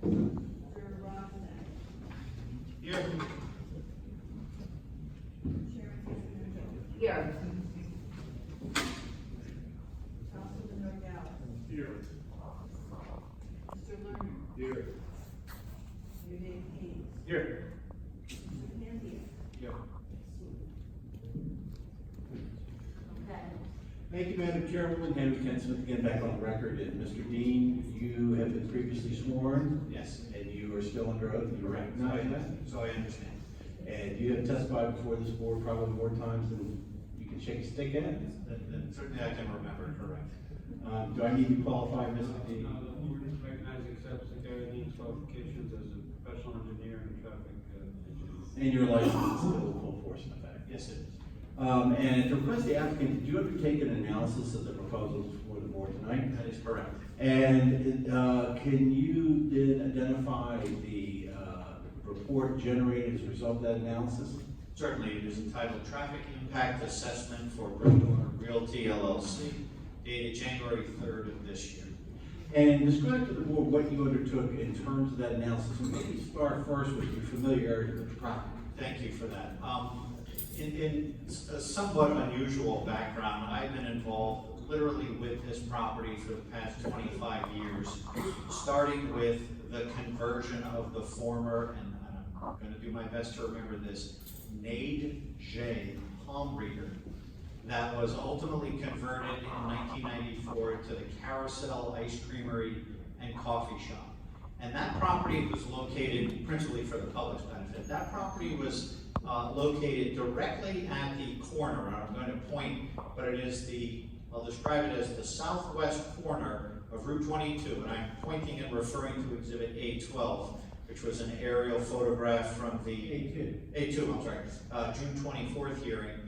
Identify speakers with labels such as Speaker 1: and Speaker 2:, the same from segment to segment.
Speaker 1: Here.
Speaker 2: Here.
Speaker 3: Councilman Nordell.
Speaker 1: Here.
Speaker 3: Mr. Lerner.
Speaker 1: Here.
Speaker 3: Your name Hayes.
Speaker 1: Here.
Speaker 3: Mr. Pandia.
Speaker 1: Here.
Speaker 3: Okay.
Speaker 4: Thank you, Madam Chairwoman. Henry Kent Smith again back on the record. And Mr. Dean, you have been previously sworn.
Speaker 1: Yes.
Speaker 4: And you are still under oath. You recognize that?
Speaker 1: So I understand.
Speaker 4: And you have testified before this board probably more times than you can shake a stick at.
Speaker 1: Then certainly I can remember, correct.
Speaker 4: Do I need to qualify Mr. Dean?
Speaker 5: The board recognizes accepts the Gary Dean's qualifications as a professional engineer and traffic engineer.
Speaker 4: And your license is still full force in effect?
Speaker 1: Yes, it is.
Speaker 4: And at the request of the applicant, did you undertake an analysis of the proposals for the board tonight?
Speaker 1: That is correct.
Speaker 4: And can you then identify the report generated as a result of that analysis?
Speaker 1: Certainly, it is entitled Traffic Impact Assessment for Bridgewater Realty LLC, dated January 3rd of this year.
Speaker 4: And describe to the board what you undertook in terms of that analysis. And maybe start first with your familiarity with the property.
Speaker 1: Thank you for that. In a somewhat unusual background, I've been involved literally with this property for the past 25 years, starting with the conversion of the former, and I'm going to do my best to remember this, Nade J. Palm Reader, that was ultimately converted in 1994 to the Carousel Ice Creamery and Coffee Shop. And that property was located, principally for the public's benefit, that property was located directly at the corner, and I'm going to point, but it is I'll describe it as the southwest corner of Route 22, and I'm pointing and referring to Exhibit A12, which was an aerial photograph from the A2, I'm sorry, June 24th hearing.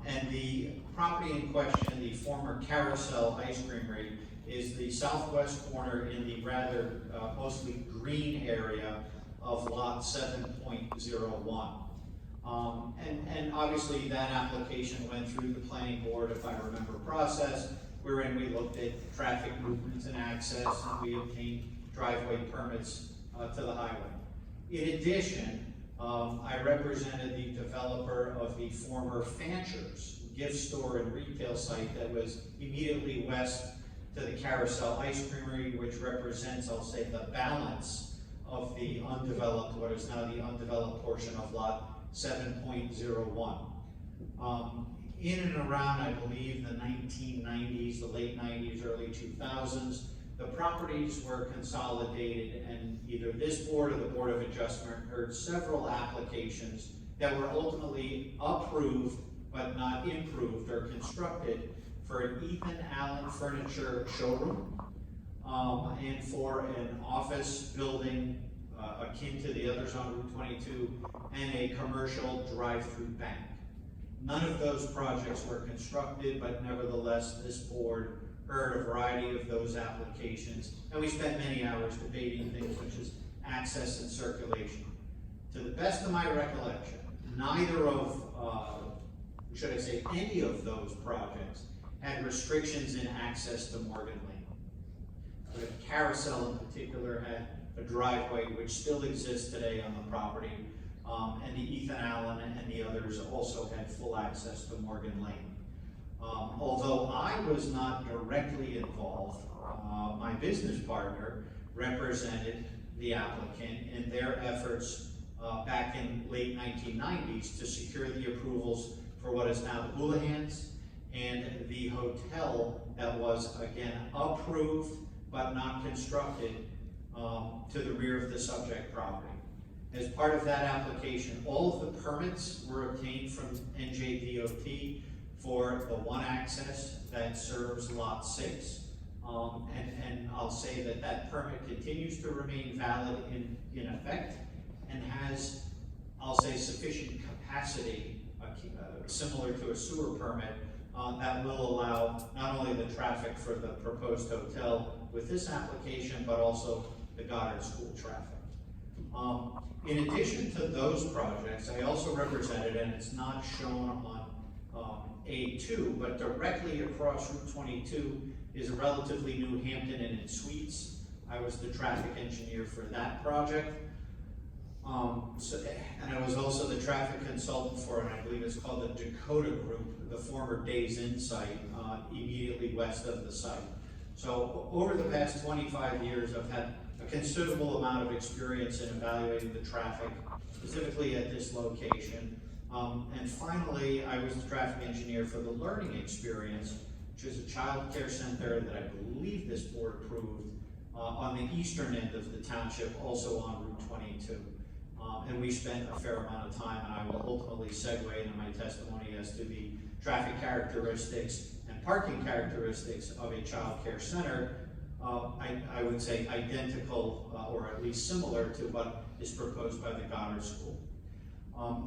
Speaker 1: And the property in question, the former Carousel Ice Creamery, is the southwest corner in the rather mostly green area of lot 7.01. And obviously that application went through the planning board, if I remember, process, wherein we looked at traffic movements and access, and we obtained driveway permits to the highway. In addition, I represented the developer of the former Fancher's gift store and retail site that was immediately west to the Carousel Ice Creamery, which represents, I'll say, the balance of the undeveloped, what is now the undeveloped portion of lot 7.01. In and around, I believe, the 1990s, the late 90s, early 2000s, the properties were consolidated, and either this board or the Board of Adjustment heard several applications that were ultimately approved but not improved or constructed for an Ethan Allen furniture showroom and for an office building akin to the others on Route 22 and a commercial drive-through bank. None of those projects were constructed, but nevertheless, this board heard a variety of those applications, and we spent many hours debating things such as access and circulation. To the best of my recollection, neither of, should I say, any of those projects had restrictions in access to Morgan Lane. The Carousel in particular had a driveway which still exists today on the property, and the Ethan Allen and the others also had full access to Morgan Lane. Although I was not directly involved, my business partner represented the applicant in their efforts back in late 1990s to secure the approvals for what is now the Houlihan's and the hotel that was, again, approved but not constructed to the rear of the subject property. As part of that application, all of the permits were obtained from NJDOT for the one access that serves lot 6. And I'll say that that permit continues to remain valid in effect and has, I'll say, sufficient capacity, similar to a sewer permit, that will allow not only the traffic for the proposed hotel with this application, but also the Goddard School traffic. In addition to those projects, I also represented, and it's not shown on A2, but directly across Route 22 is a relatively new Hampton Inn and Suites, I was the traffic engineer for that project. And I was also the traffic consultant for, and I believe it's called the Dakota Group, the former Days Inn site, immediately west of the site. So over the past 25 years, I've had a considerable amount of experience in evaluating the traffic, specifically at this location. And finally, I was the traffic engineer for the learning experience, which is a child care center that I believe this board approved on the eastern end of the township, also on Route 22. And we spent a fair amount of time, and I will ultimately segue into my testimony as to the traffic characteristics and parking characteristics of a child care center. I would say identical, or at least similar to what is proposed by the Goddard School.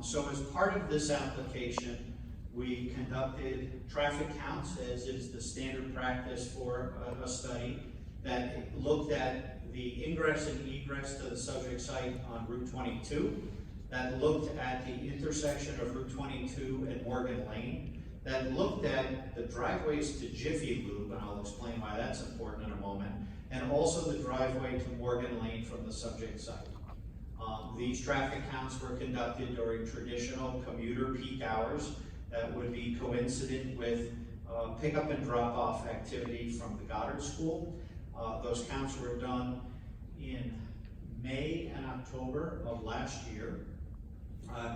Speaker 1: So as part of this application, we conducted traffic counts, as is the standard practice for a study that looked at the ingress and egress to the subject site on Route 22, that looked at the intersection of Route 22 and Morgan Lane, that looked at the driveways to Jiffy Lube, and I'll explain why that's important in a moment, and also the driveway to Morgan Lane from the subject site. These traffic counts were conducted during traditional commuter peak hours that would be coincident with pickup and drop-off activity from the Goddard School. Those counts were done in May and October of last year,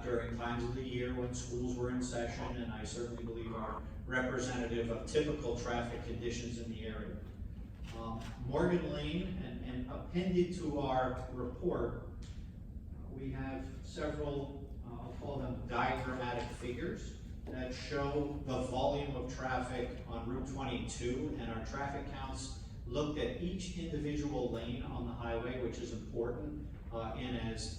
Speaker 1: during times of the year when schools were in session, and I certainly believe are representative of typical traffic conditions in the area. Morgan Lane, and appended to our report, we have several, I'll call them diagrammatic figures that show the volume of traffic on Route 22, and our traffic counts looked at each individual lane on the highway, which is important, and as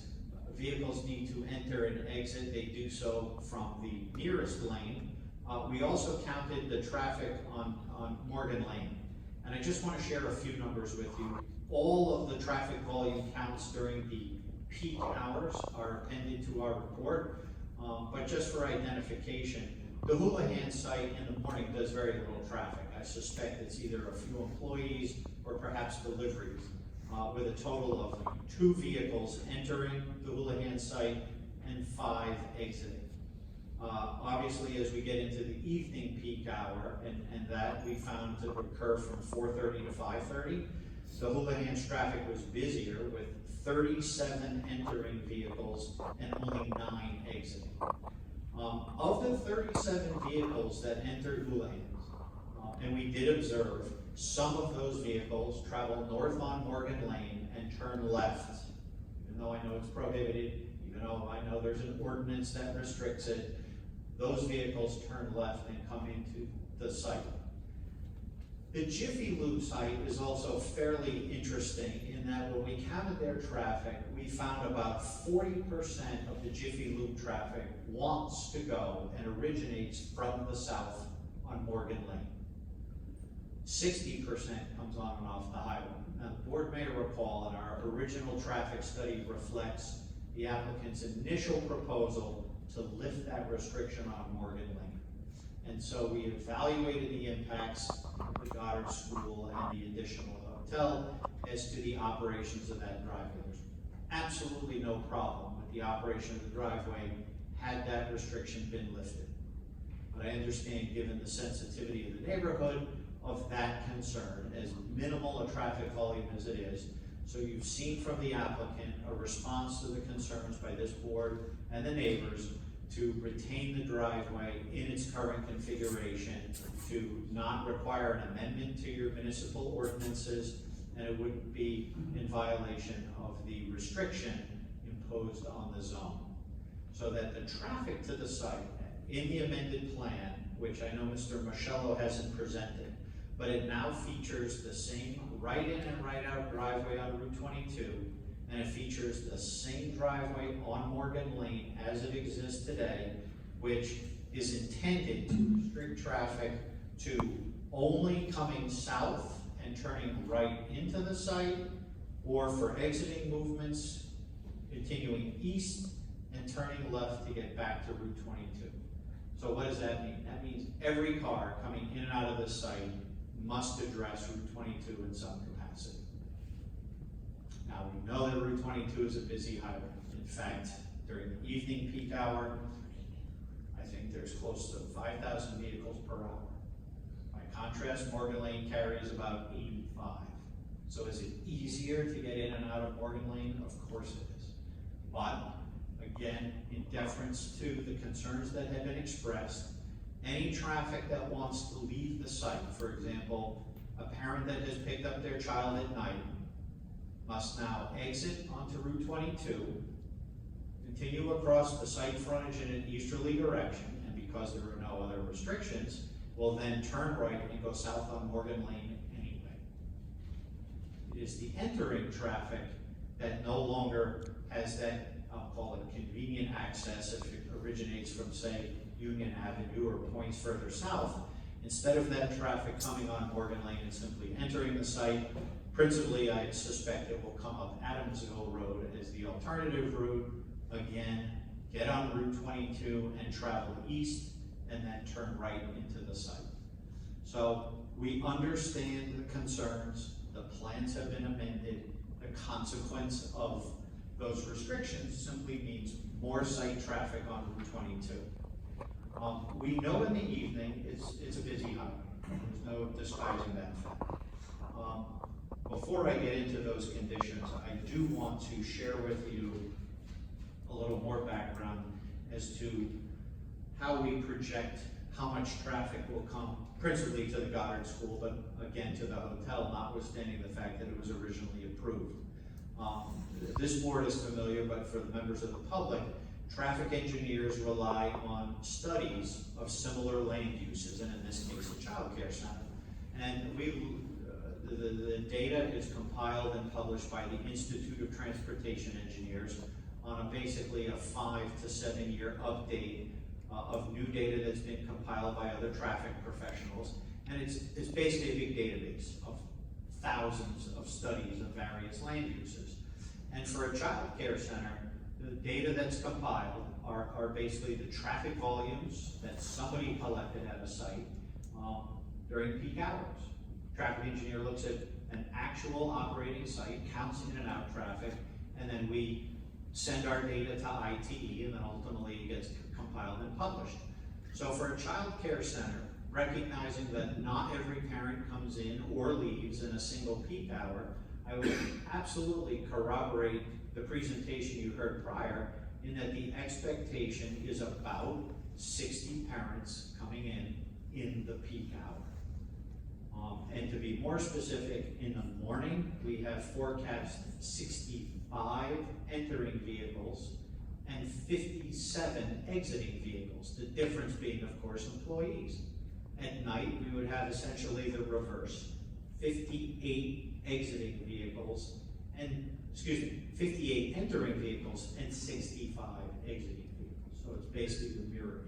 Speaker 1: vehicles need to enter and exit, they do so from the nearest lane. We also counted the traffic on Morgan Lane, and I just want to share a few numbers with you. All of the traffic volume counts during the peak hours are appended to our report, but just for identification, the Houlihan site in the morning does very little traffic. I suspect it's either a few employees or perhaps deliveries, with a total of 2 vehicles entering the Houlihan site and 5 exiting. Obviously, as we get into the evening peak hour, and that we found to occur from 4:30 to 5:30, the Houlihan's traffic was busier with 37 entering vehicles and only 9 exiting. Of the 37 vehicles that entered Houlihan's, and we did observe some of those vehicles travel north on Morgan Lane and turn left, even though I know it's prohibited, even though I know there's an ordinance that restricts it, those vehicles turn left and come into the site. The Jiffy Lube site is also fairly interesting in that when we counted their traffic, we found about 40% of the Jiffy Lube traffic wants to go and originates from the south on Morgan Lane. 60% comes on and off the highway. Now, the board may recall that our original traffic study reflects the applicant's initial proposal to lift that restriction on Morgan Lane. And so we evaluated the impacts of the Goddard School and the additional hotel as to the operations of that driveway. There's absolutely no problem with the operation of the driveway had that restriction been lifted. But I understand, given the sensitivity of the neighborhood, of that concern, as minimal a traffic volume as it is. So you've seen from the applicant a response to the concerns by this board and the neighbors to retain the driveway in its current configuration, to not require an amendment to your municipal ordinances, and it wouldn't be in violation of the restriction imposed on the zone. So that the traffic to the site in the amended plan, which I know Mr. Michello hasn't presented, but it now features the same right in and right out driveway on Route 22, and it features the same driveway on Morgan Lane as it exists today, which is intended to restrict traffic to only coming south and turning right into the site, or for exiting movements, continuing east and turning left to get back to Route 22. So what does that mean? That means every car coming in and out of this site must address Route 22 in some capacity. Now, we know that Route 22 is a busy highway. In fact, during the evening peak hour, I think there's close to 5,000 vehicles per hour. By contrast, Morgan Lane carries about 85. So is it easier to get in and out of Morgan Lane? Of course it is. But, again, in deference to the concerns that have been expressed, any traffic that wants to leave the site, for example, a parent that has picked up their child at night, must now exit onto Route 22, continue across the site frontage in an easterly direction, and because there are no other restrictions, will then turn right and go south on Morgan Lane anyway. It is the entering traffic that no longer has that, I'll call it convenient access if it originates from, say, Union Avenue or points further south. Instead of that traffic coming on Morgan Lane and simply entering the site, principally I suspect it will come up Adamsville Road as the alternative route. Again, get on Route 22 and travel east and then turn right into the site. So we understand the concerns, the plans have been amended, the consequence of those restrictions simply means more site traffic on Route 22. We know in the evening it's a busy highway. There's no disguising that fact. Before I get into those conditions, I do want to share with you a little more background as to how we project how much traffic will come principally to the Goddard School, but again to the hotel, notwithstanding the fact that it was originally approved. This board is familiar, but for the members of the public, traffic engineers rely on studies of similar land uses, and in this case, a child care center. And the data is compiled and published by the Institute of Transportation Engineers on basically a 5 to 7 year update of new data that's been compiled by other traffic professionals. And it's basically a big database of thousands of studies of various land uses. And for a child care center, the data that's compiled are basically the traffic volumes that somebody collected at a site during peak hours. Traffic engineer looks at an actual operating site, counts in and out traffic, and then we send our data to ITE, and then ultimately it gets compiled and published. So for a child care center, recognizing that not every parent comes in or leaves in a single peak hour, I would absolutely corroborate the presentation you heard prior in that the expectation is about 60 parents coming in the peak hour. And to be more specific, in the morning, we have forecast 65 entering vehicles and 57 exiting vehicles, the difference being, of course, employees. At night, we would have essentially the reverse, 58 exiting vehicles and, 58 entering vehicles and 65 exiting vehicles. So it's basically the mirror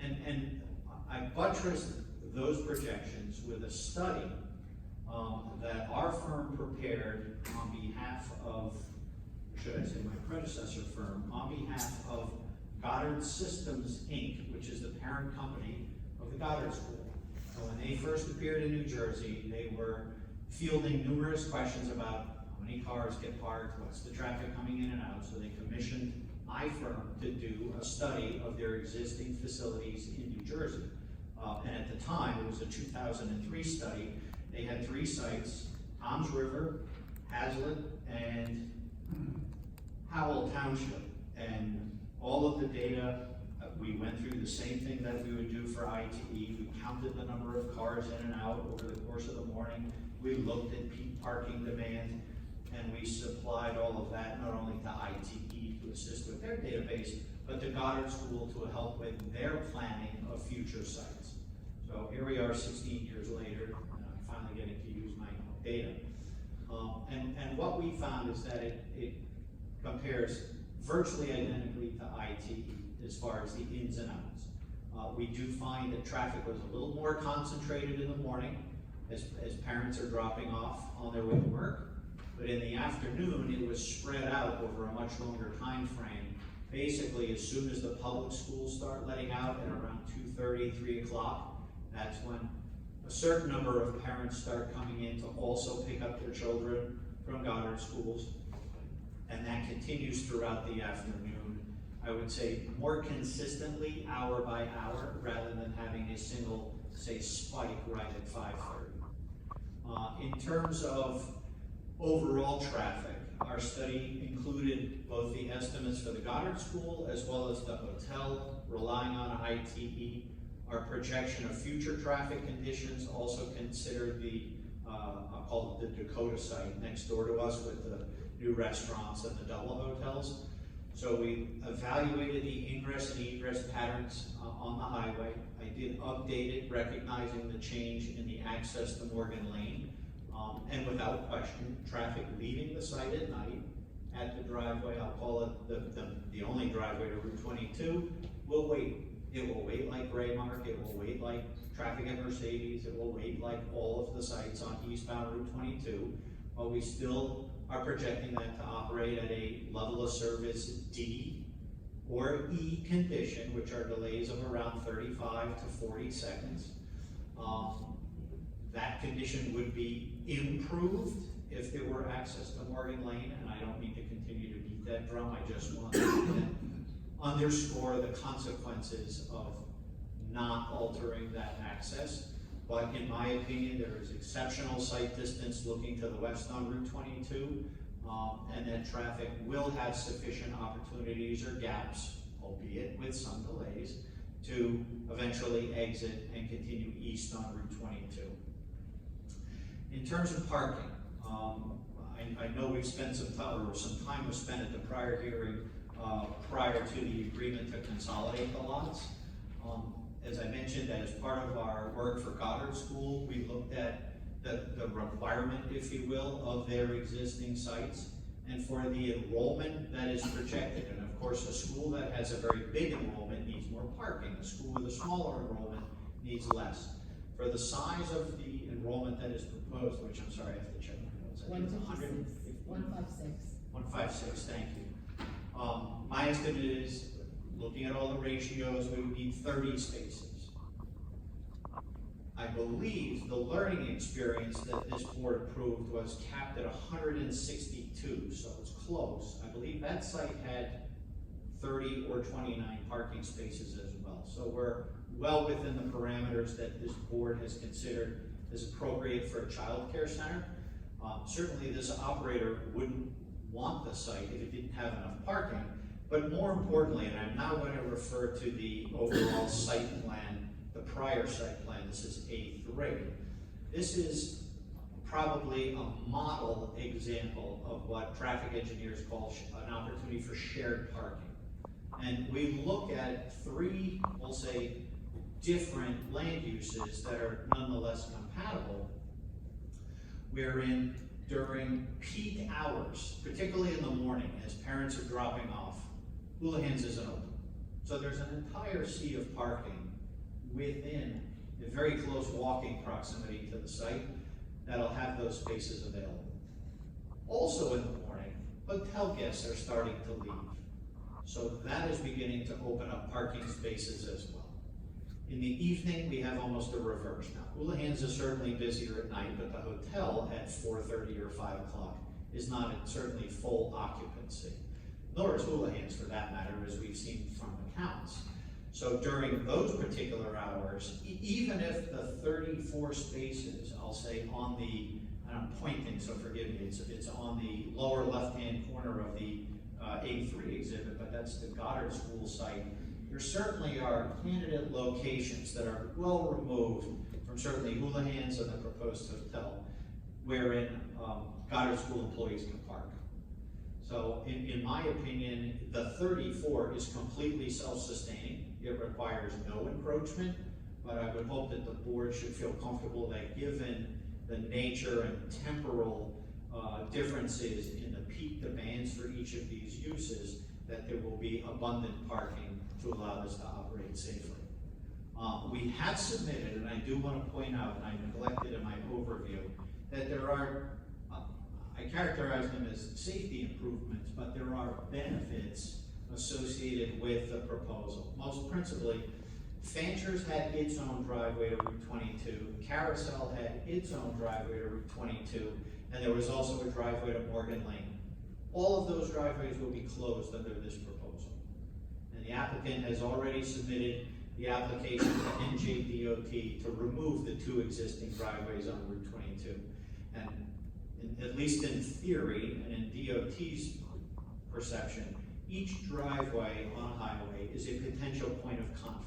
Speaker 1: image. And I buttress those projections with a study that our firm prepared on behalf of, should I say my predecessor firm, on behalf of Goddard Systems, Inc., which is the parent company of the Goddard School. So when they first appeared in New Jersey, they were fielding numerous questions about how many cars get parked, what's the traffic coming in and out, so they commissioned my firm to do a study of their existing facilities in New Jersey. And at the time, it was a 2003 study. They had 3 sites, Toms River, Hazlitt, and Howell Township. And all of the data, we went through the same thing that we would do for ITE. We counted the number of cars in and out over the course of the morning. We looked at peak parking demand, and we supplied all of that not only to ITE to assist with their database, but to Goddard School to help with their planning of future sites. So here we are 16 years later, and I'm finally getting to use my data. And what we found is that it compares virtually identically to ITE as far as the ins and outs. We do find that traffic was a little more concentrated in the morning as parents are dropping off on their way to work. But in the afternoon, it was spread out over a much longer time frame. Basically, as soon as the public schools start letting out at around 2:30, 3 o'clock, that's when a certain number of parents start coming in to also pick up their children from Goddard schools, and that continues throughout the afternoon. I would say more consistently, hour by hour, rather than having a single, say, spike right at 5:30. In terms of overall traffic, our study included both the estimates for the Goddard School as well as the hotel, relying on ITE. Our projection of future traffic conditions also considered the, I'll call it the Dakota site next door to us with the new restaurants and the double hotels. So we evaluated the ingress and egress patterns on the highway. I did update it, recognizing the change in the access to Morgan Lane. And without question, traffic leaving the site at night at the driveway, I'll call it the only driveway to Route 22, will wait. It will wait like Graymark, it will wait like traffic at Mercedes, it will wait like all of the sites on eastbound Route 22, but we still are projecting that to operate at a level of service D or E condition, which are delays of around 35 to 40 seconds. That condition would be improved if there were access to Morgan Lane, and I don't mean to continue to beat that drum, I just want to underscore the consequences of not altering that access. But in my opinion, there is exceptional sight distance looking to the west on Route 22, and that traffic will have sufficient opportunities or gaps, albeit with some delays, to eventually exit and continue east on Route 22. In terms of parking, I know we've spent some time was spent at the prior hearing prior to the agreement to consolidate the lots. As I mentioned, as part of our work for Goddard School, we looked at the requirement, if you will, of their existing sites and for the enrollment that is projected. And of course, a school that has a very big enrollment needs more parking. A school with a smaller enrollment needs less. For the size of the enrollment that is proposed, which I'm sorry, I have to check my notes. I think it's
Speaker 2: 156.
Speaker 1: 156, thank you. My estimate is, looking at all the ratios, we would need 30 spaces. I believe the learning experience that this board approved was capped at 162, so it's close. I believe that site had 30 or 29 parking spaces as well. So we're well within the parameters that this board has considered as appropriate for a child care center. Certainly this operator wouldn't want the site if it didn't have enough parking, but more importantly, and I'm now going to refer to the overall site plan, the prior site plan, this is A3. This is probably a model example of what traffic engineers call an opportunity for shared parking. And we look at three, we'll say, different land uses that are nonetheless compatible, wherein during peak hours, particularly in the morning, as parents are dropping off, Houlihan's isn't open. So there's an entire sea of parking within a very close walking proximity to the site that'll have those spaces available. Also in the morning, hotel guests are starting to leave. So that is beginning to open up parking spaces as well. In the evening, we have almost a reverse. Now, Houlihan's is certainly busier at night, but the hotel at 4:30 or 5 o'clock is not at certainly full occupancy, nor is Houlihan's for that matter, as we've seen from accounts. So during those particular hours, even if the 34 spaces, I'll say on the, and I'm pointing, so forgive me, it's on the lower left-hand corner of the A3 exhibit, but that's the Goddard School site. There certainly are candidate locations that are well removed from certainly Houlihan's and the proposed hotel, wherein Goddard School employees can park. So in my opinion, the 34 is completely self-sustaining. It requires no encroachment, but I would hope that the board should feel comfortable that given the nature and temporal differences in the peak demands for each of these uses, that there will be abundant parking to allow this to operate safely. We have submitted, and I do want to point out, and I neglected in my overview, that there are, I characterize them as safety improvements, but there are benefits associated with the proposal. Most principally, Fancher's had its own driveway to Route 22, Carousel had its own driveway to Route 22, and there was also a driveway to Morgan Lane. All of those driveways will be closed under this proposal. And the applicant has already submitted the application to NJDOT to remove the 2 existing driveways on Route 22. And at least in theory, and in DOT's perception, each driveway on a highway is a potential point of conflict.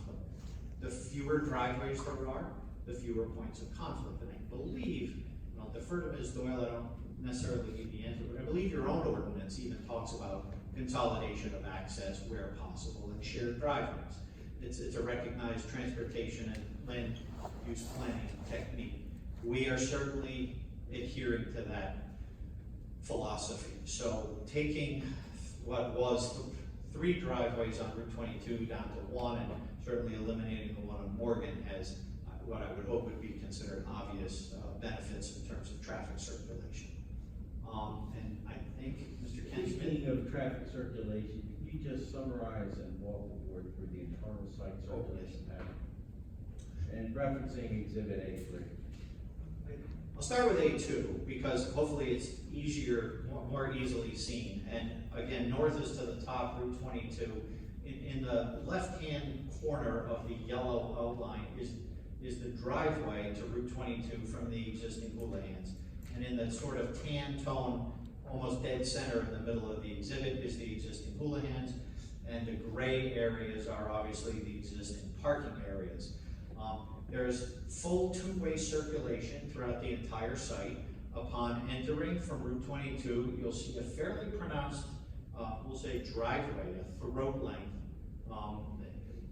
Speaker 1: The fewer driveways there are, the fewer points of conflict. And I believe, and I'll defer to Ms. Doyle, I don't necessarily need the answer, but I believe your own ordinance even talks about consolidation of access where possible and shared driveways. It's a recognized transportation and land use planning technique. We are certainly adhering to that philosophy. So taking what was 3 driveways on Route 22 down to 1 and certainly eliminating the one on Morgan has what I would hope would be considered obvious benefits in terms of traffic circulation. And I think Mr. Ken Smith.
Speaker 4: Speaking of traffic circulation, can you just summarize and walk the board through the internal site circulation pattern? And referencing Exhibit A3.
Speaker 1: I'll start with A2 because hopefully it's easier, more easily seen. And again, north is to the top, Route 22. In the left-hand corner of the yellow outline is the driveway to Route 22 from the existing Houlihan's. And in the sort of tan tone, almost dead center in the middle of the exhibit is the existing Houlihan's. And the gray areas are obviously the existing parking areas. There's full 2-way circulation throughout the entire site. Upon entering from Route 22, you'll see a fairly pronounced, we'll say driveway, a throat length,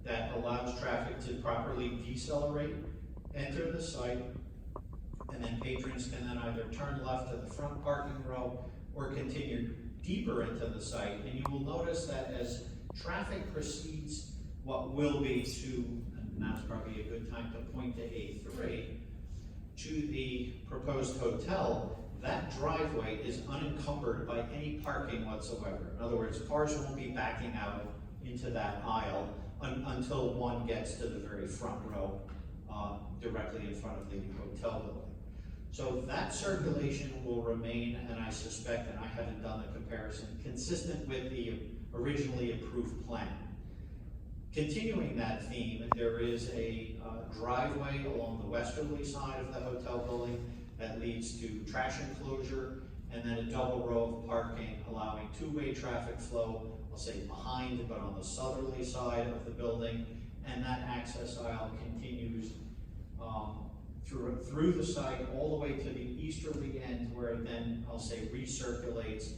Speaker 1: that allows traffic to properly decelerate, enter the site, and then patrons can then either turn left to the front parking row or continue deeper into the site. And you will notice that as traffic proceeds what will be to, and now's probably a good time to point to A3, to the proposed hotel, that driveway is unencumbered by any parking whatsoever. In other words, cars won't be backing out into that aisle until one gets to the very front row, directly in front of the hotel building. So that circulation will remain, and I suspect, and I haven't done the comparison, consistent with the originally approved plan. Continuing that theme, there is a driveway along the westerly side of the hotel building that leads to trash enclosure, and then a double row of parking allowing 2-way traffic flow, I'll say behind, but on the southerly side of the building, and that access aisle continues through the site all the way to the easterly end, where it then, I'll say, recirculates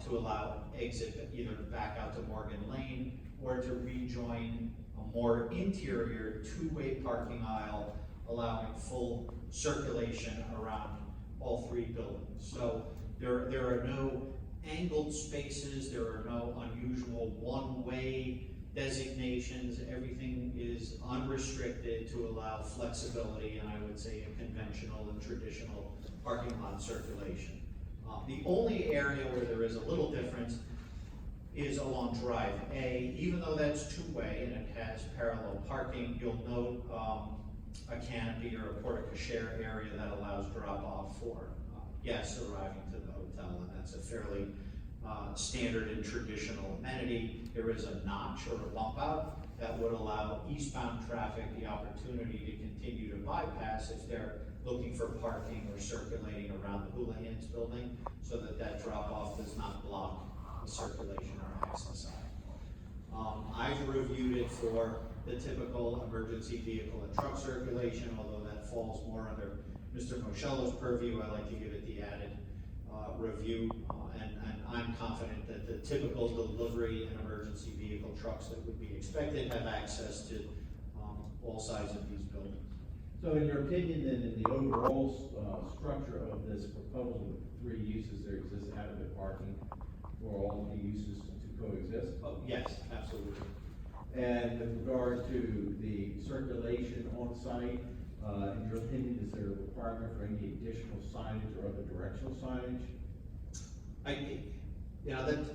Speaker 1: to allow exit either back out to Morgan Lane or to rejoin a more interior 2-way parking aisle, allowing full circulation around all 3 buildings. So there are no angled spaces, there are no unusual 1-way designations. Everything is unrestricted to allow flexibility, and I would say a conventional and traditional parking lot circulation. The only area where there is a little difference is along Drive A. Even though that's 2-way and it has parallel parking, you'll note a canopy or a porte-cochere area that allows drop-off for guests arriving to the hotel, and that's a fairly standard and traditional amenity. There is a notch or a bump out that would allow eastbound traffic the opportunity to continue to bypass if they're looking for parking or circulating around the Houlihan's building, so that that drop-off does not block the circulation or access aisle. I've reviewed it for the typical emergency vehicle and truck circulation, although that falls more under Mr. Moscello's purview. I like to give it the added review, and I'm confident that the typical delivery and emergency vehicle trucks that would be expected have access to all sides of these buildings.
Speaker 4: So in your opinion, then, in the overall structure of this proposal, with 3 uses, there exists adequate parking for all of the uses to coexist?
Speaker 1: Oh, yes, absolutely.
Speaker 4: And with regard to the circulation on site, in your opinion, is there a requirement for any additional signage or other directional signage?
Speaker 1: That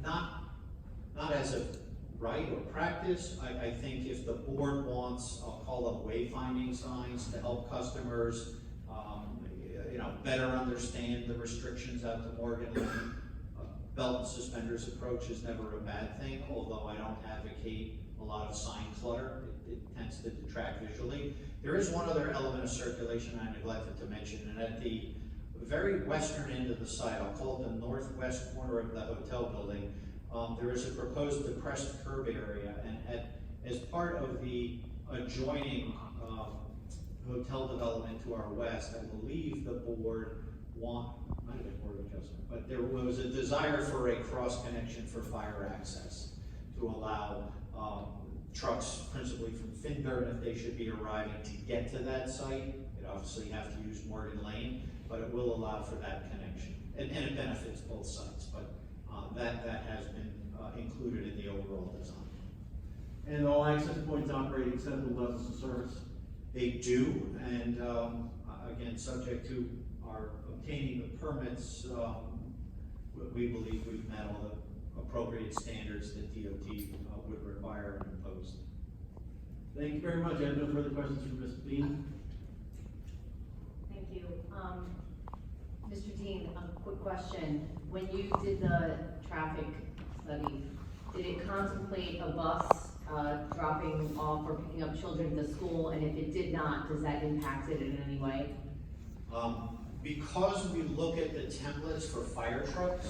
Speaker 1: not as of right or practice. I think if the board wants, I'll call them wayfinding signs to help customers, better understand the restrictions out to Morgan Lane. Belt and suspenders approach is never a bad thing, although I don't advocate a lot of sign clutter. It tends to detract visually. There is one other element of circulation I neglected to mention, and at the very western end of the site, I'll call it the northwest corner of the hotel building, there is a proposed depressed curb area, and as part of the adjoining hotel development to our west, I believe the board might have been board of adjustment, but there was a desire for a cross connection for fire access to allow trucks, principally from Findurn, if they should be arriving to get to that site. It obviously have to use Morgan Lane, but it will allow for that connection, and it benefits both sites. But that has been included in the overall design.
Speaker 6: And all access points operate at acceptable levels of service?
Speaker 1: They do, and again, subject to our obtaining the permits, we believe we've met all the appropriate standards that DOT would require and impose.
Speaker 6: Thank you very much. I have no further questions for Ms. Dean.
Speaker 2: Thank you. Mr. Dean, a quick question. When you did the traffic study, did it contemplate a bus dropping off or picking up children at the school? And if it did not, does that impact it in any way?
Speaker 1: Because we look at the templates for fire trucks,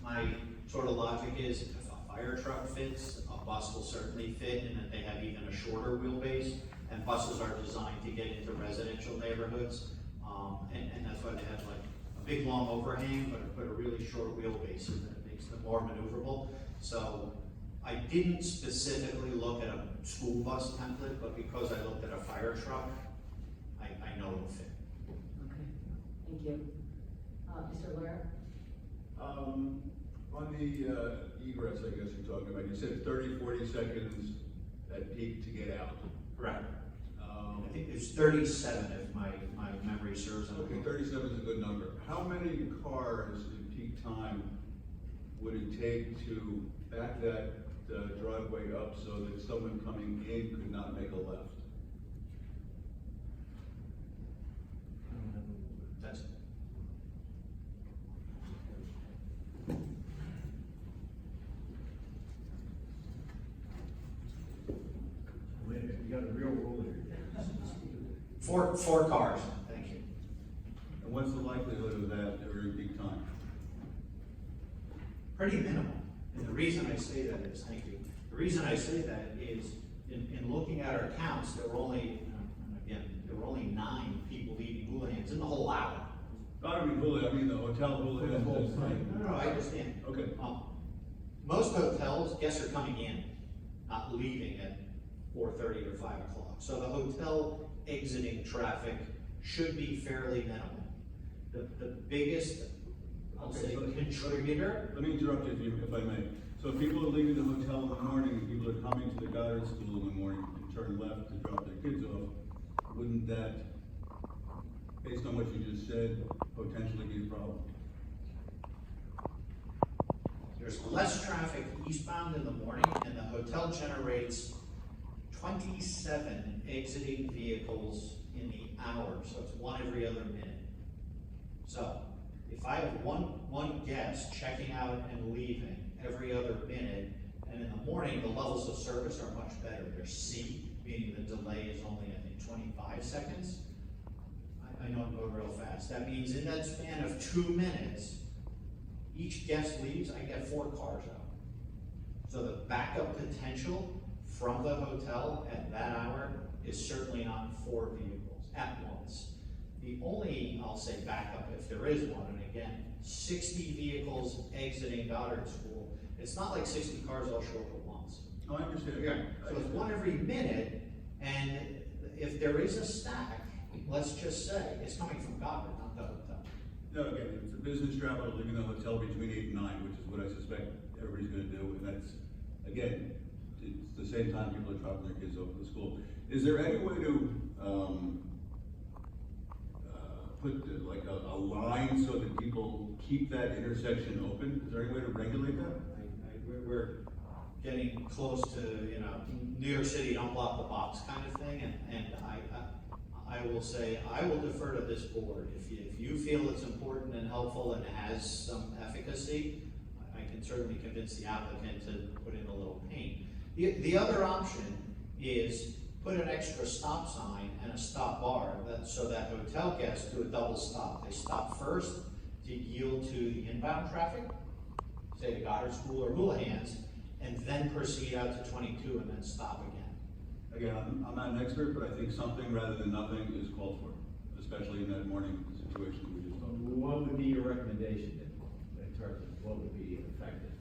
Speaker 1: my sort of logic is if a fire truck fits, a bus will certainly fit, and that they have even a shorter wheelbase, and buses are designed to get into residential neighborhoods, and that's why they have like a big long overhang, but a really short wheelbase, so that it makes them more maneuverable. So I didn't specifically look at a school bus template, but because I looked at a fire truck, I know it'll fit.
Speaker 2: Okay, thank you. Mr. Lawyer?
Speaker 7: On the egress, I guess you're talking about, you said 30, 40 seconds at peak to get out.
Speaker 1: Correct. I think it's 37 if my memory serves.
Speaker 7: Okay, 37 is a good number. How many cars in peak time would it take to back that driveway up so that someone coming in could not make a left?
Speaker 1: That's
Speaker 6: Wait a minute, you got a real rule here.
Speaker 1: four cars, thank you.
Speaker 7: And what's the likelihood of that during peak time?
Speaker 1: Pretty minimal. And the reason I say that is, thank you, the reason I say that is in looking at our counts, there were only 9 people leaving Houlihan's in the whole hour.
Speaker 7: I don't mean Houlihan, I mean the hotel Houlihan.
Speaker 1: No, I understand.
Speaker 7: Okay.
Speaker 1: Most hotels, guests are coming in, not leaving at 4:30 or 5 o'clock. So the hotel exiting traffic should be fairly minimal. The biggest, I'll say, contributor.
Speaker 7: Let me interrupt you if I may. So if people are leaving the hotel in the morning and people are coming to the Goddard School in the morning to turn left to drop their kids off, wouldn't that, based on what you just said, potentially be a problem?
Speaker 1: There's less traffic eastbound in the morning, and the hotel generates 27 exiting vehicles in the hour, so it's one every other minute. So if I have one guest checking out and leaving every other minute, and in the morning, the levels of service are much better. They're C, meaning the delay is only, I think, 25 seconds. I know I'm going real fast. That means in that span of 2 minutes, each guest leaves, I get 4 cars out. So the backup potential from the hotel at that hour is certainly not 4 vehicles at once. The only, I'll say, backup, if there is one, and again, 60 vehicles exiting Goddard School, it's not like 60 cars all show up at once.
Speaker 7: Oh, I understand.
Speaker 1: So it's one every minute, and if there is a stack, let's just say, it's coming from Goddard, not the hotel.
Speaker 7: No, again, it's a business traveler leaving the hotel between 8 and 9, which is what I suspect everybody's gonna do, and that's, again, it's the same time people are dropping their kids off at the school. Is there any way to, put like a line so that people keep that intersection open? Is there any way to regulate that?
Speaker 1: We're getting close to, New York City, don't block the box kind of thing, and I will say, I will defer to this board. If you feel it's important and helpful and has some efficacy, I can certainly convince the applicant to put in a little paint. The other option is put an extra stop sign and a stop bar, so that hotel guests do a double stop. They stop first to yield to the inbound traffic, say the Goddard School or Houlihan's, and then proceed out to 22 and then stop again.
Speaker 7: Again, I'm not an expert, but I think something rather than nothing is called for, especially in that morning situation we just talked about.
Speaker 4: What would be your recommendation in terms of what would be effective?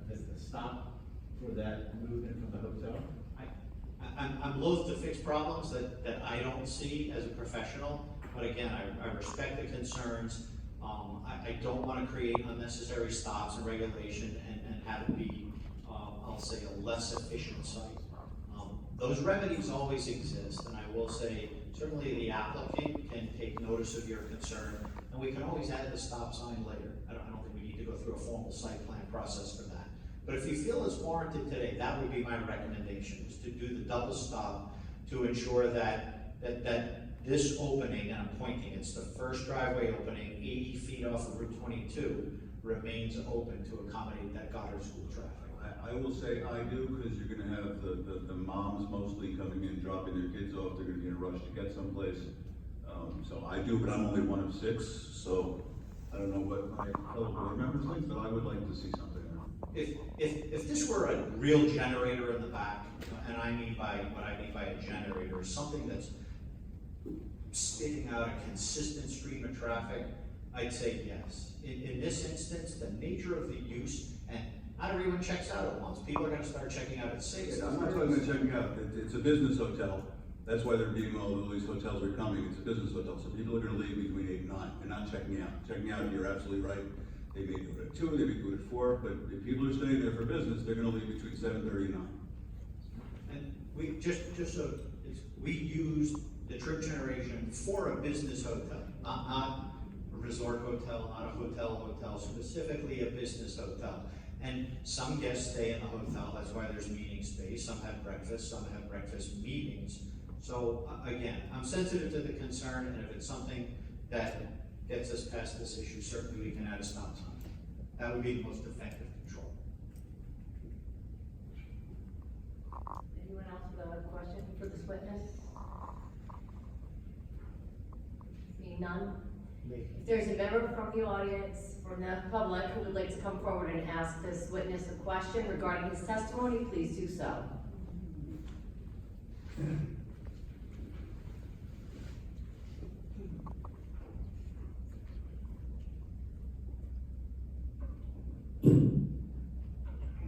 Speaker 4: Does the stop for that movement from the hotel?
Speaker 1: I'm loath to fix problems that I don't see as a professional, but again, I respect the concerns. I don't want to create unnecessary stops and regulation and have it be, I'll say, a less efficient site. Those remedies always exist, and I will say, certainly the applicant can take notice of your concern, and we can always add the stop sign later. I don't think we need to go through a formal site plan process for that. But if you feel it's warranted today, that would be my recommendation, is to do the double stop to ensure that this opening, and I'm pointing, it's the first driveway opening, 80 feet off of Route 22, remains open to accommodate that Goddard School traffic.
Speaker 7: I will say I do, because you're gonna have the moms mostly coming in, dropping their kids off, they're gonna be in a rush to get someplace. So I do, but I'm only one of 6, so I don't know what my fellow board members think, but I would like to see something there.
Speaker 1: If this were a real generator in the back, and what I mean by a generator is something that's spitting out a consistent stream of traffic, I'd say yes. In this instance, the nature of the use, and not everyone checks out at once. People are gonna start checking out at 6.
Speaker 7: I'm not talking about checking out, it's a business hotel. That's why they're being, all these hotels are coming, it's a business hotel, so people are gonna leave between 8 and 9, they're not checking out. Checking out, you're absolutely right, they may do it at 2, they may do it at 4, but if people are staying there for business, they're gonna leave between 7:30 and 9.
Speaker 1: And we, just so, we use the trip generation for a business hotel, not a resort hotel, not a hotel, specifically a business hotel. And some guests stay in the hotel, that's why there's meeting space, some have breakfast meetings. So again, I'm sensitive to the concern, and if it's something that gets us past this issue, certainly we can add a stop sign. That would be the most effective control.
Speaker 2: Anyone else with a question for this witness? Seeing none? If there's a member from the audience, from the public, who would like to come forward and ask this witness a question regarding his testimony, please do so.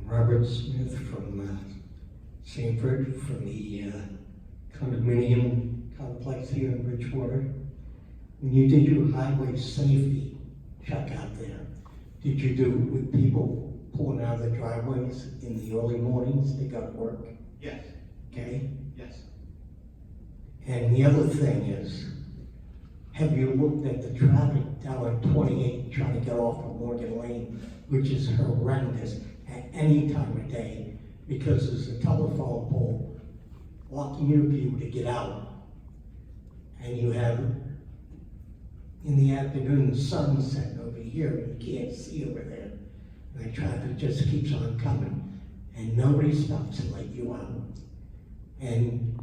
Speaker 8: Robert Smith from Sanford, from the condominium complex here in Bridgewater. When you did your highway safety check out there, did you do it with people pulling out of the driveways in the early mornings, they go to work?
Speaker 1: Yes,
Speaker 8: Okay?
Speaker 1: yes.
Speaker 8: And the other thing is, have you looked at the traffic down on 28 trying to get off of Morgan Lane, which is horrendous at any time of day, because there's a telephone pole blocking your view to get out. And you have, in the afternoon, the sun setting over here, and you can't see over there. And the traffic just keeps on coming, and nobody stops to let you out. And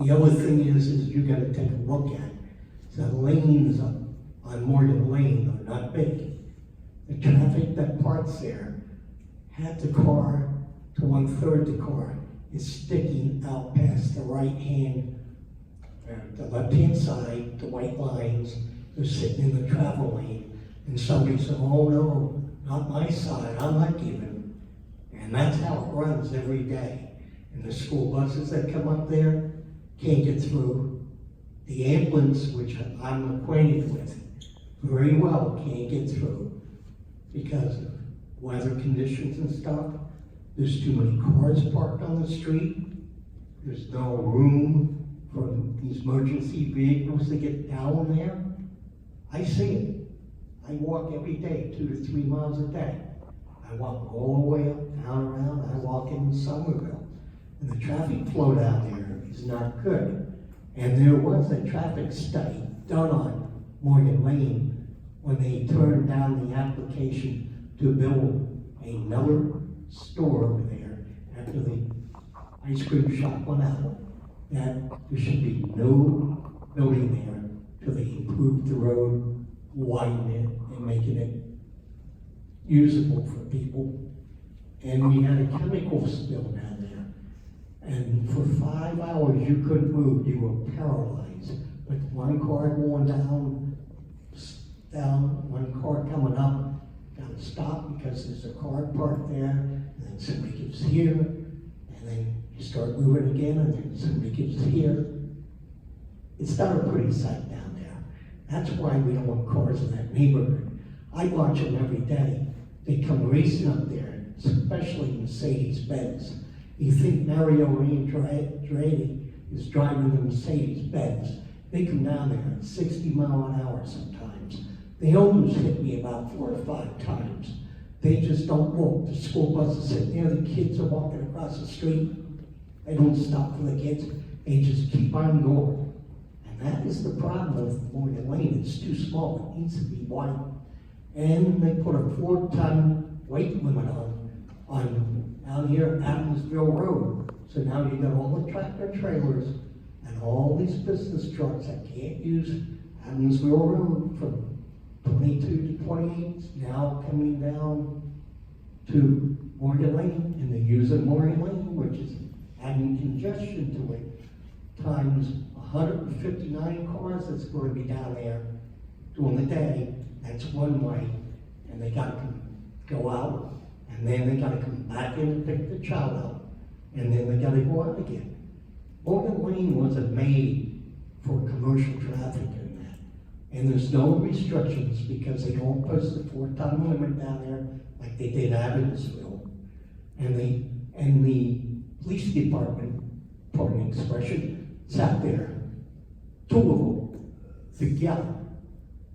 Speaker 8: the other thing is you gotta take a look at, the lanes on Morgan Lane are not big. The traffic that parks there, half the car to 1/3 the car is sticking out past the right hand, the left-hand side, the white lines, they're sitting in the travel lane, and somebody said, oh no, not my side, I'm not giving. And that's how it runs every day. And the school buses that come up there can't get through. The ambulance, which I'm acquainted with very well, can't get through because of weather conditions and stuff. There's too many cars parked on the street. There's no room for these emergency vehicles to get down there. I see it. I walk every day, 2 to 3 miles a day. I walk all the way up, down, around, I walk in Somerville. And the traffic flow down there is not good. And there was a traffic study done on Morgan Lane when they turned down the application to build another store over there after the ice cream shop went out, that there should be no building there till they improve the road, widen it, and making it usable for people. And we had a chemical spill down there. And for 5 hours, you couldn't move, you were paralyzed. With one car going down, one car coming up, gotta stop because there's a car parked there, and then somebody gets here, and then you start moving again, and then somebody gets here. It's not a pretty sight down there. That's why we don't want cars in that neighborhood. I watch them every day. They come racing up there, especially Mercedes-Benz. You think Mario Andretti is driving the Mercedes-Benz. They come down there at 60 miles an hour sometimes. They almost hit me about 4 or 5 times. They just don't walk. The school buses sit there, the kids are walking across the street. They don't stop for the kids. They just keep on going. And that is the problem with Morgan Lane. It's too small. It needs to be wide. And they put a 4-ton weight limit on down here at Adamsville Road. So now you got all the tractor trailers and all these business trucks that can't use Adamsville Road from 22 to 28, now coming down to Morgan Lane, and they're using Morgan Lane, which is adding congestion to it, times 159 cars that's going to be down there during the day. That's one way, and they got to go out, and then they got to come back in and pick the child up, and then they got to go out again. Morgan Lane wasn't made for commercial traffic in that, and there's no restrictions because they don't post the 4-ton limit down there like they did Evansville, and the police department, pardon the expression, sat there, 2 of them together.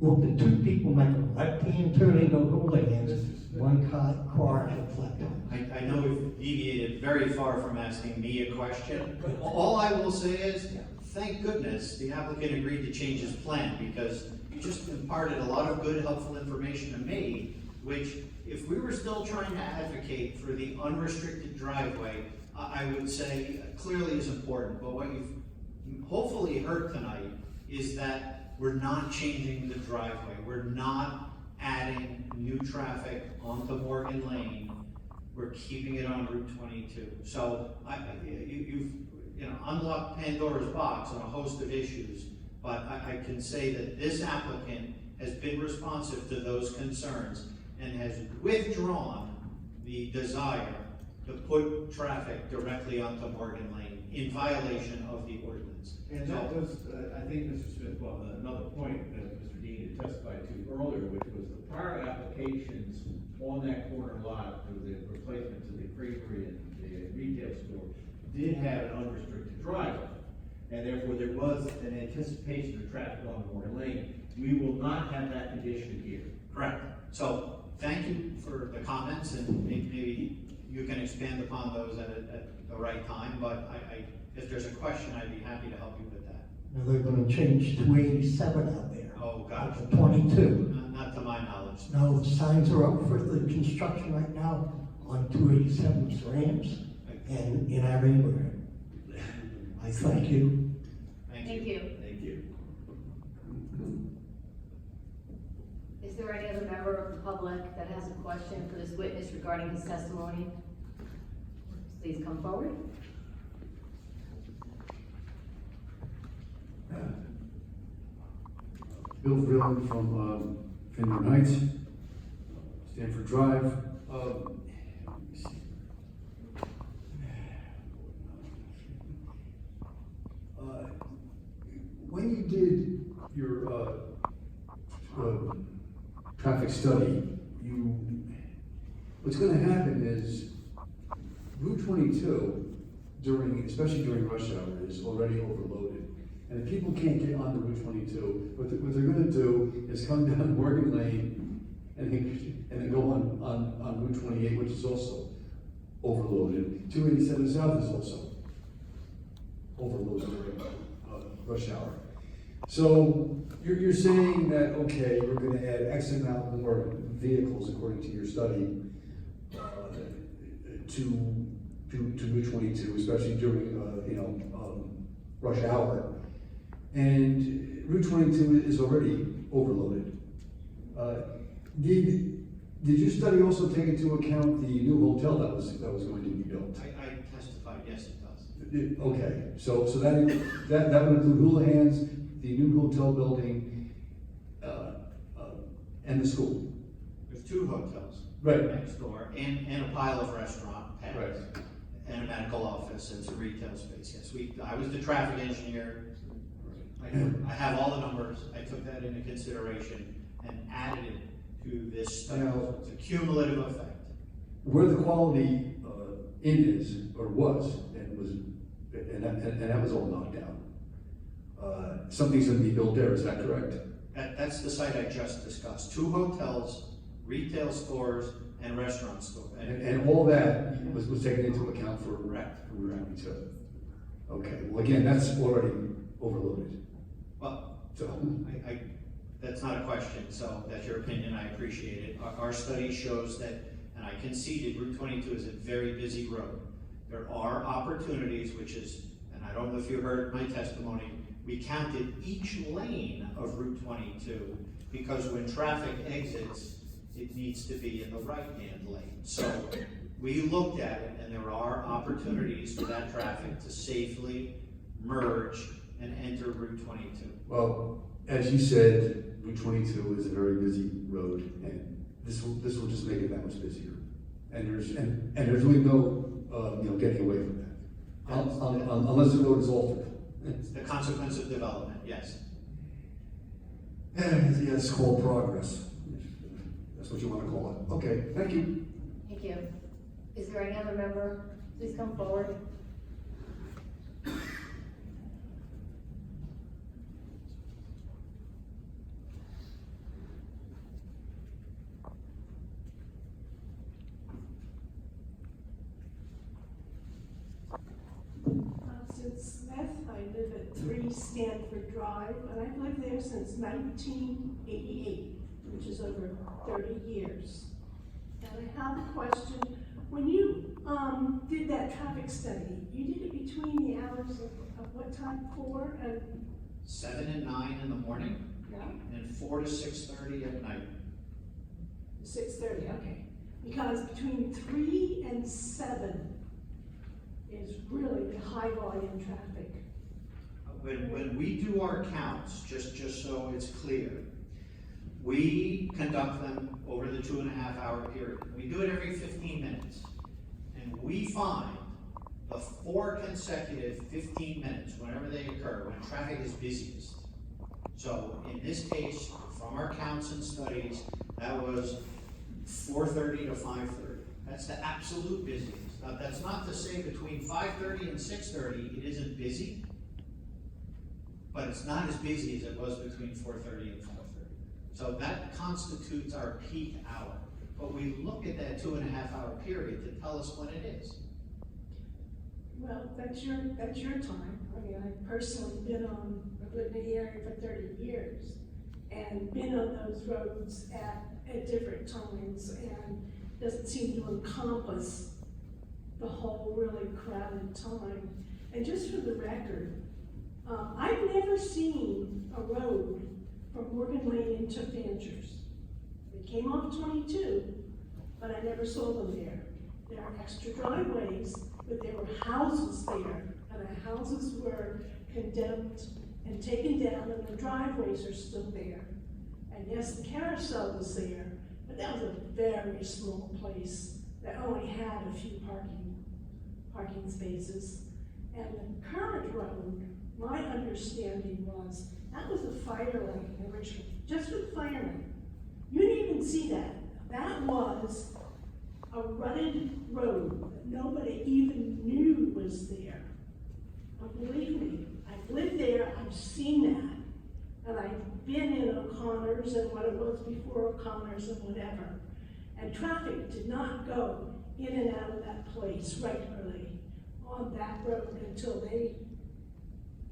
Speaker 8: Look, the 2 people make a left-hand turn into hooligans, one car had a flat on.
Speaker 1: I know we've deviated very far from asking me a question. All I will say is, thank goodness the applicant agreed to change his plan, because you just imparted a lot of good, helpful information to me, which, if we were still trying to advocate for the unrestricted driveway, I would say clearly is important. But what you've hopefully heard tonight is that we're not changing the driveway. We're not adding new traffic onto Morgan Lane. We're keeping it on Route 22. So you've unlocked Pandora's box on a host of issues, but I can say that this applicant has been responsive to those concerns and has withdrawn the desire to put traffic directly onto Morgan Lane in violation of the ordinance.
Speaker 4: And that was, I think, Mr. Smith, well, another point that Mr. Dean had testified to earlier, which was the prior applications on that corner lot for the replacement to the creamery and the retail store did have an unrestricted driveway. And therefore, there was an anticipation of traffic on Morgan Lane. We will not have that condition here.
Speaker 1: Correct. So thank you for the comments, and maybe you can expand upon those at the right time, but if there's a question, I'd be happy to help you with that.
Speaker 8: Now they're gonna change 287 out there.
Speaker 1: Oh, gosh.
Speaker 8: To 22.
Speaker 1: Not to my knowledge.
Speaker 8: No, the signs are up for the construction right now on 287's ramps and in our neighborhood. I thank you.
Speaker 2: Thank you.
Speaker 4: Thank you.
Speaker 2: Is there any other member of the public that has a question for this witness regarding his testimony? Please come forward.
Speaker 9: Bill Vreeland from Finland Heights, Stanford Drive. When you did your traffic study, what's going to happen is Route 22, especially during rush hour, is already overloaded. And if people can't get onto Route 22, what they're going to do is come down Morgan Lane and then go on Route 28, which is also overloaded. 287 South is also overloaded during rush hour. So you're saying that, okay, we're gonna add X amount more vehicles according to your study to Route 22, especially during, rush hour. And Route 22 is already overloaded. Did your study also take into account the new hotel that was going to be built?
Speaker 1: I testified, yes, it does.
Speaker 9: Okay, so that would include Houlihan's, the new hotel building, and the school.
Speaker 1: There's 2 hotels.
Speaker 9: Right.
Speaker 1: Next door, and a pile of restaurant pads.
Speaker 9: Right.
Speaker 1: And a medical office and some retail space, yes. I was the traffic engineer. I have all the numbers. I took that into consideration and added it to this study.
Speaker 9: Now-
Speaker 1: It's a cumulative effect.
Speaker 9: Where the quality inn is, or was, and that was all knocked down. Something's gonna be built there, is that correct?
Speaker 1: That's the site I just discussed. 2 hotels, retail stores, and restaurant stores.
Speaker 9: And all that was taken into account for Route 22. Okay, well, again, that's already overloaded.
Speaker 1: Well,
Speaker 9: So,
Speaker 1: that's not a question, so that's your opinion, I appreciate it. Our study shows that, and I conceded, Route 22 is a very busy road. There are opportunities, which is, and I don't know if you heard my testimony, we counted each lane of Route 22, because when traffic exits, it needs to be in the right-hand lane. So we looked at it, and there are opportunities for that traffic to safely merge and enter Route 22.
Speaker 9: well, as you said, Route 22 is a very busy road, and this will just make it that much busier. And there's really no, getting away from that, unless the road is altered.
Speaker 1: It's the consequence of development, yes.
Speaker 9: Yeah, it's called progress. That's what you want to call it. Okay, thank you.
Speaker 2: Thank you. Is there any other member? Please come forward.
Speaker 3: Since Smith, I live at 3 Stanford Drive, and I've lived there since 1988, which is over 30 years. And I have a question. When you did that traffic study, you did it between the hours of what time, 4 and?
Speaker 1: 7 and 9 in the morning,
Speaker 3: Yeah.
Speaker 1: and 4 to 6:30 at night.
Speaker 3: 6:30, okay. Because between 3 and 7 is really the high volume traffic.
Speaker 1: When we do our counts, just so it's clear, we conduct them over the 2.5 hour period. We do it every 15 minutes. And we find the 4 consecutive 15 minutes, whenever they occur, when traffic is busiest. So in this case, from our counts and studies, that was 4:30 to 5:30. That's the absolute busiest. Now, that's not to say between 5:30 and 6:30, it isn't busy, but it's not as busy as it was between 4:30 and 5:30. So that constitutes our peak hour. But we look at that 2.5 hour period to tell us when it is.
Speaker 3: Well, that's your time. I mean, I've personally I've lived in the area for 30 years and been on those roads at different times, and doesn't seem to encompass the whole really crowded time. And just for the record, I've never seen a road from Morgan Lane into Fanchers. They came off 22, but I never saw them there. There are extra driveways, but there were houses there, and the houses were condemned and taken down, and the driveways are still there. And yes, the carousel was there, but that was a very small place that only had a few parking spaces. And the current road, my understanding was, that was a fire lane originally, just for the firemen. You didn't even see that. That was a rutted road that nobody even knew was there. But believe me, I've lived there, I've seen that. And I've been in O'Connor's and what it was before O'Connor's and whatever. And traffic did not go in and out of that place regularly on that road until when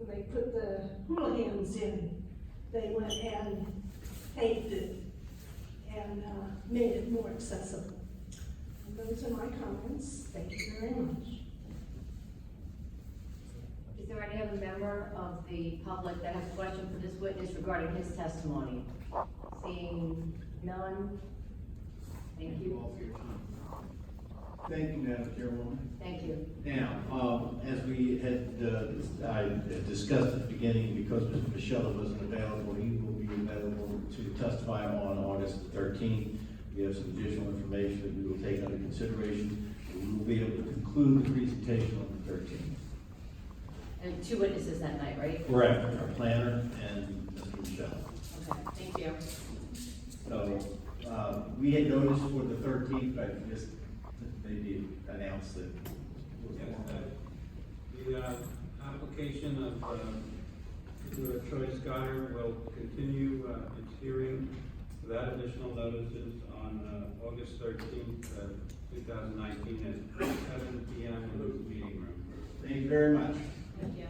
Speaker 3: they put the hooligans in, they went and paved it and made it more accessible. And those are my comments. Thank you very much.
Speaker 2: Is there any other member of the public that has a question for this witness regarding his testimony? Seeing none? Thank you.
Speaker 1: all for your time.
Speaker 6: Thank you, Madam Chairwoman.
Speaker 2: Thank you.
Speaker 6: Now, as we had, I had discussed at the beginning, because Mr. Michelle wasn't available, he will be available to testify on August the 13th. We have some additional information that we will take under consideration. We will be able to conclude the presentation on the 13th.
Speaker 2: And two witnesses that night, right?
Speaker 6: Correct. Our planner and Mr. Michelle.
Speaker 2: Okay, thank you.
Speaker 6: So, we had noticed for the 13th, but just maybe announce that.
Speaker 5: The application of Troy Scott will continue its hearing without additional notices on August 13th, 2019 at 7 p.m. in the meeting room.
Speaker 6: Thank you very much.
Speaker 2: Thank you.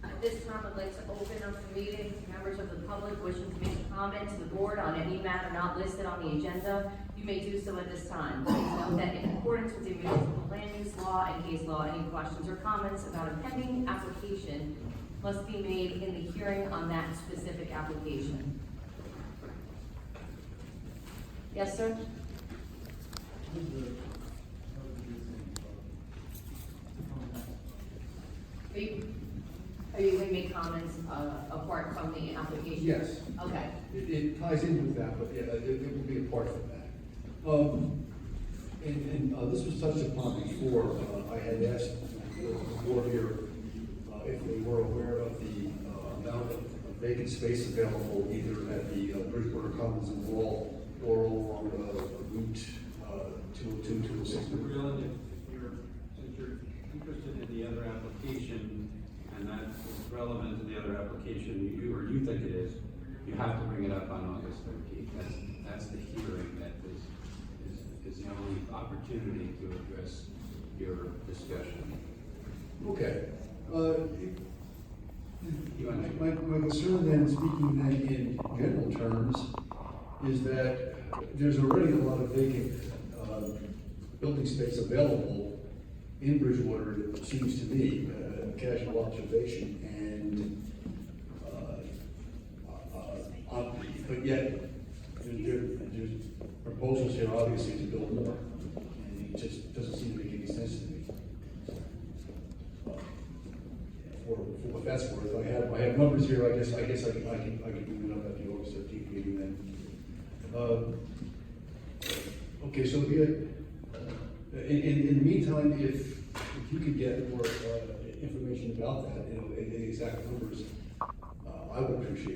Speaker 2: At this time, I'd like to open up the meeting to members of the public wishing to make a comment to the board on any matter not listed on the agenda. You may do so at this time. Please note that in accordance with the municipal land use law and case law, any questions or comments about a pending application must be made in the hearing on that specific application. Yes, sir? Are you going to make comments apart from the application?
Speaker 9: Yes.
Speaker 2: Okay.
Speaker 9: It ties in with that, but yeah, it will be apart from that. This was touched upon before. I had asked the board here if they were aware of the amount of vacant space available either at the Bridgewater Commons and Wall or along Route 202, 206.
Speaker 5: Really, since you're interested in the other application, and that is relevant to the other application, you think it is, you have to bring it up on August 13th. That's the hearing that is the only opportunity to address your discussion.
Speaker 9: Okay. My concern then, speaking then in general terms, is that there's already a lot of vacant building space available in Bridgewater, it seems to me, a casual observation, and but yet there's proposals here obviously to build more, and it just doesn't seem to make any sense to me. For what that's worth, I have numbers here. I guess I can bring it up at the August 13th meeting then. Okay, so in the meantime, if you could get more information about that, the exact numbers, I would appreciate that.